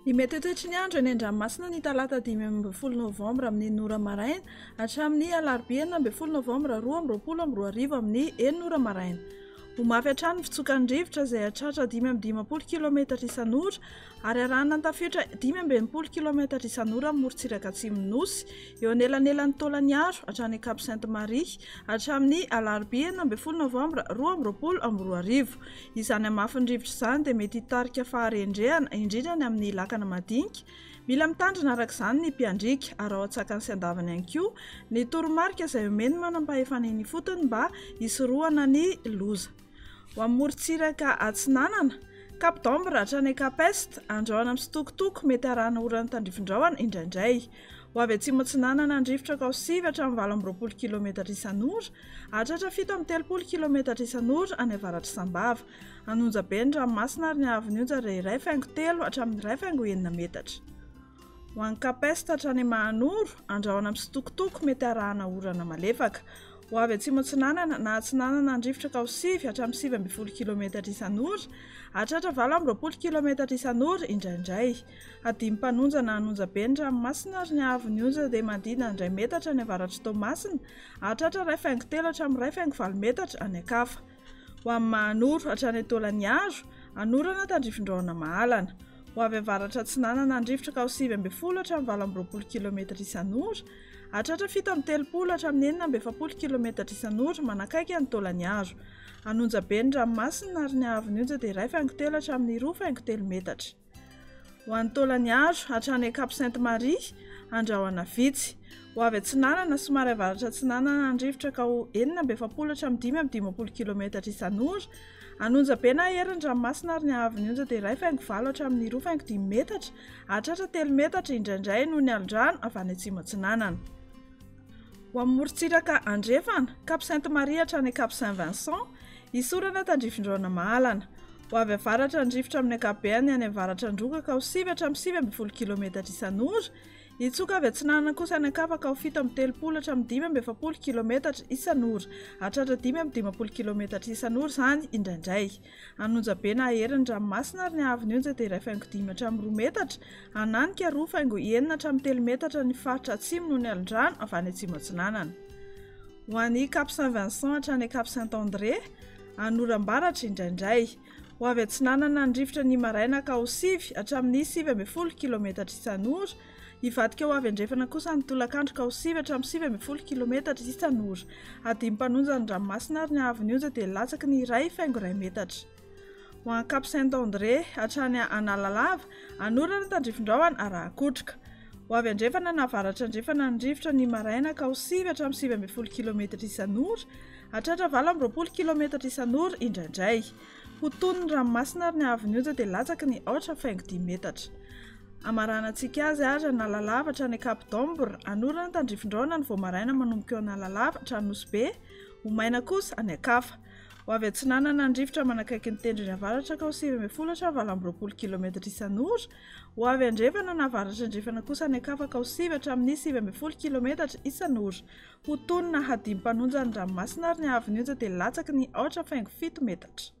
Ny mety toetry ny andro eny an-dranomasina ny talata 5 novambra amin'ny 9 maraina hatramin'ny alarobia 9 novambra 2024 amin'ny 9 maraina. Ho mafy hatrany ny fitsokan'ny rivotra izay hatratra 5-20 km isan'ora ary arahana ny tafiotra 5-20 km isan'ora amin'ny morontsiraka atsimon'ny nosy eo anelanelan'ny taolan'ny aro hatrany Cap Sainte-Marie hatramin'ny alarobia 9 novambra 2024. Izany hamafy ny rivotra izany dia mety hitarika faharendrehana indrindra ny amin'ny lakana madinika. Mila mitandrina araka izany ny mpiandrika ary ao an-tsakany sy andavany ihany koa ny toromarika izay omeny manam-pahefana eny fotony mba hisorohana ny loza. Ho amin'ny morontsiraka atsinanana Cap d'Ambre hatrany Cap Est andrahoana amin'ny sitokotoko mety arahana orana tandrifin-drahona indraindray. Ho avy atsimo atsinanana ny rivotra Kaosivy hatramin'ny 20 km isan'ora hatratra 7-30 km isan'ora any avaratra Sambava. Anonjabe ny ranomasina ary ny haavon'onja ray 1.3 hatramin'ny 1.9 metatra. Ho an'ny Cap Est hatrany Mahanoro andrahoana amin'ny sitokotoko mety arahana orana malefaka. Ho avy atsimo atsinanana na atsinanana ny rivotra Kaosivy hatramin'ny 9 km isan'ora hatratra 20 km isan'ora indraindray. Adimy mpanonja na anonjabe ny ranomasina ary ny haavon'onja dia manodidina 2 metatra ny avaratra Toamasina hatratra 1.3 hatramin'ny 1.5 metatra any Akafa. Ho amin'ny Mahanoro hatrany Taolan'ny Aro anorana tandrifin-drahona mahalana. Ho avy avaratra atsinanana ny rivotra Kaosivy 10 hatramin'ny 20 km isan'ora hatratra 7-30 hatramin'ny 9-20 km isan'ora manakaiky ny Taolan'ny Aro. Anonjabe ny ranomasina ary ny haavon'onja dia 1.3 hatramin'ny 2.3 metatra. Ho an'ny Taolan'ny Aro hatrany Cap Sainte-Marie andrahoana vitsy. Ho avy atsinanana somary avaratra atsinanana ny rivotra Kao 9-20 hatramin'ny 5-10 km isan'ora. Anonjabe na herin'ny ranomasina ary ny haavon'onja dia 1.5 hatramin'ny 2.5 metatra hatratra 3 metatra indraindray noho ny alondrano avy any atsimo atsinanana. Ho amin'ny morontsiraka andrefana Cap Sainte-Marie hatrany Cap Saint-Vincent hisorana tandrifin-drahona mahalana. Ho avy avaratra ny rivotra amin'ny ankabehany any avaratra Androka Kaosivy hatramin'ny 9 km isan'ora hitsoka avy atsinanana kosa ny Akafa Kao 7-30 hatramin'ny 5-20 km isan'ora hatratra 5-10 km isan'ora izany indraindray. Anonjabe na herin'ny ranomasina ary ny haavon'onja dia 1.5 hatramin'ny 2 metatra hananika 2.9 hatramin'ny 3 metatra ny faritra atsimo noho ny alondrano avy any atsimo atsinanana. Ho an'ny Cap Saint-Vincent hatrany Cap Saint-André anoram-baratra indraindray. Ho avy atsinanana ny rivotra ny maraina Kaosivy hatramin'ny 9 km isan'ora hivadika ho avy andrefana kosa ny tolakandro Kaosivy hatramin'ny 9 km isan'ora. Adimy mpanonja ny ranomasina ary ny haavon'onja dia latsaky ny 1.1 metatra. Ho an'ny Cap Saint-André hatrany Analalava anorana tandrifin-drahona arahakotroka. Ho avy andrefana na avaratra andrefana ny rivotra ny maraina Kaosivy hatramin'ny 9 km isan'ora hatratra 20 km isan'ora indraindray. Ho tony ny ranomasina ary ny haavon'onja dia latsaky ny 8.5 metatra. Amarana antsika azy ary Analalava hatrany Cap d'Ambre anorana tandrifin-drahona ny voamaraina manomboka eo Analalava hatrany Nosy-Be ho maina kosa any Akafa. Ho avy atsinanana ny rivotra manakaiky ny tendrony avaratra Kaosivy 10 20 km isan'ora. Ho avy andrefana na avaratra andrefana kosa any Akafa Kaosivy hatramin'ny 9 km isan'ora. Ho tony na hadimy mpanonja ny ranomasina ary ny haavon'onja dia latsaky ny 8.7 metatra.